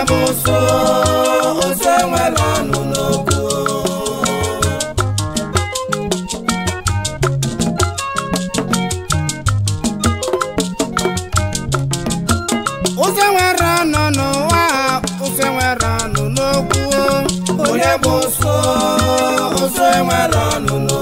bụ ụsụ ụsụ enwere ọnụ n'okwu ụsụ enwere ọnụ n'ụwa ụsụ enwere ọnụ n'okwu onye bụ ụsụ ụsụ enwere ọnụ n'okwu